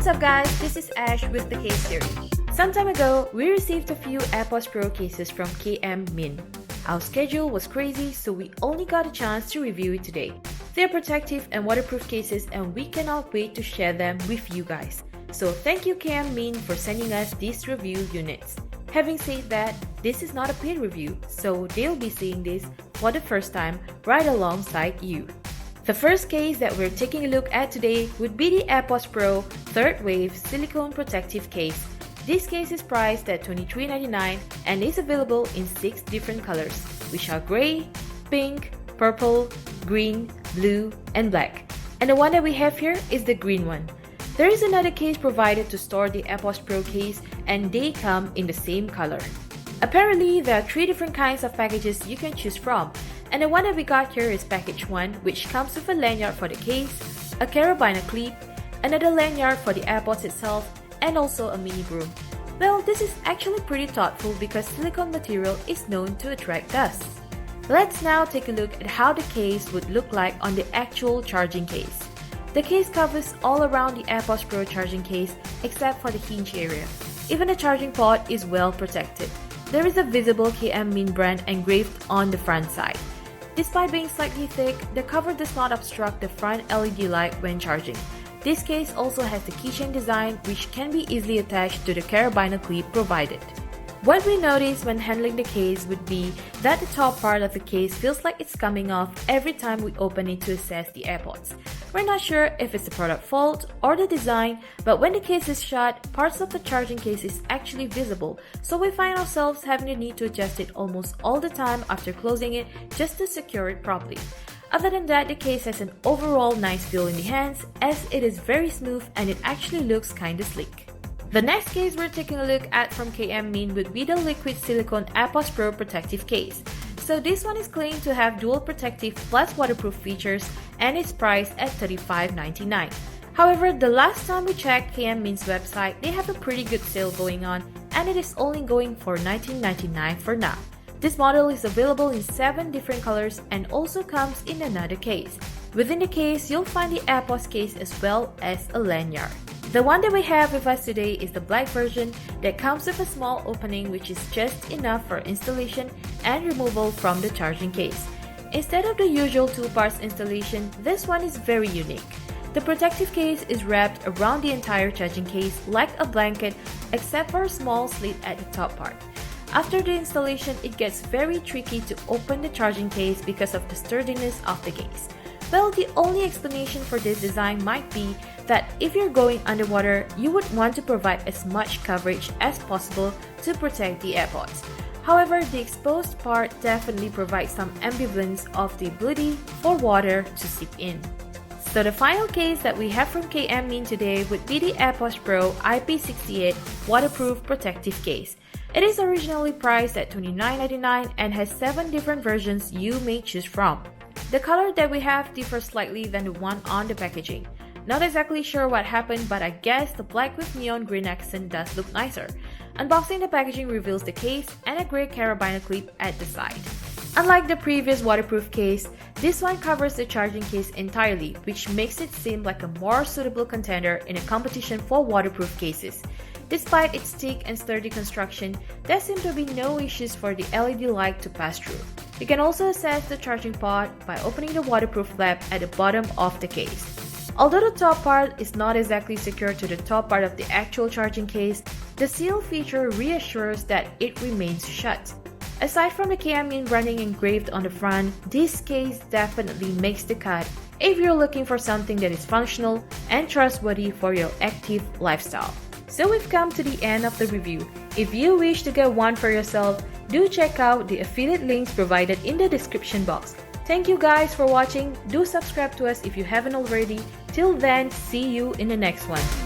What's up guys, this is Ash with The Case Theory. Some time ago, we received a few Airpods Pro cases from KMMIN. Our schedule was crazy, so we only got a chance to review it today. They're protective and waterproof cases and we cannot wait to share them with you guys. So thank you KMMIN for sending us these review units. Having said that, this is not a paid review, so they'll be seeing this for the first time right alongside you. The first case that we're taking a look at today would be the Airpods Pro 3rd Wave Silicone Protective Case. This case is priced at $23.99 and is available in 6 different colors, which are gray, pink, purple, green, blue, and black. And the one that we have here is the green one. There is another case provided to store the Airpods Pro case and they come in the same color. Apparently, there are 3 different kinds of packages you can choose from. And the one that we got here is package 1, which comes with a lanyard for the case, a carabiner clip, another lanyard for the AirPods itself, and also a mini broom. Well, this is actually pretty thoughtful because silicone material is known to attract dust. Let's now take a look at how the case would look like on the actual charging case. The case covers all around the Airpods Pro charging case except for the hinge area. Even the charging port is well protected. There is a visible KMMIN brand engraved on the front side. Despite being slightly thick, the cover does not obstruct the front LED light when charging. This case also has the keychain design which can be easily attached to the carabiner clip provided. What we notice when handling the case would be that the top part of the case feels like it's coming off every time we open it to access the AirPods. We're not sure if it's the product fault or the design, but when the case is shut, parts of the charging case is actually visible, so we find ourselves having the need to adjust it almost all the time after closing it just to secure it properly. Other than that, the case has an overall nice feel in the hands as it is very smooth and it actually looks kinda sleek. The next case we're taking a look at from KMMIN would be the liquid silicone Airpods Pro protective case. So this one is claimed to have dual protective plus waterproof features and is priced at $35.99. However, the last time we checked KMMIN's website, they have a pretty good sale going on and it is only going for $19.99 for now. This model is available in 7 different colors and also comes in another case. Within the case, you'll find the Airpods case as well as a lanyard. The one that we have with us today is the black version that comes with a small opening which is just enough for installation and removal from the charging case. Instead of the usual 2 parts installation, this one is very unique. The protective case is wrapped around the entire charging case like a blanket except for a small slit at the top part. After the installation, it gets very tricky to open the charging case because of the sturdiness of the case. Well, the only explanation for this design might be that if you're going underwater, you would want to provide as much coverage as possible to protect the AirPods. However, the exposed part definitely provides some ambivalence of the ability for water to seep in. So the final case that we have from KMMIN today would be the Airpods Pro IP68 waterproof protective case. It is originally priced at $29.99 and has 7 different versions you may choose from. The color that we have differs slightly than the one on the packaging. Not exactly sure what happened, but I guess the black with neon green accent does look nicer. Unboxing the packaging reveals the case and a gray carabiner clip at the side. Unlike the previous waterproof case, this one covers the charging case entirely, which makes it seem like a more suitable contender in a competition for waterproof cases. Despite its thick and sturdy construction, there seem to be no issues for the LED light to pass through. You can also access the charging port by opening the waterproof flap at the bottom of the case. Although the top part is not exactly secured to the top part of the actual charging case, the seal feature reassures that it remains shut. Aside from the KMMIN branding engraved on the front, this case definitely makes the cut if you're looking for something that is functional and trustworthy for your active lifestyle. So we've come to the end of the review. If you wish to get one for yourself, do check out the affiliate links provided in the description box. Thank you guys for watching. Do subscribe to us if you haven't already. Till then, see you in the next one.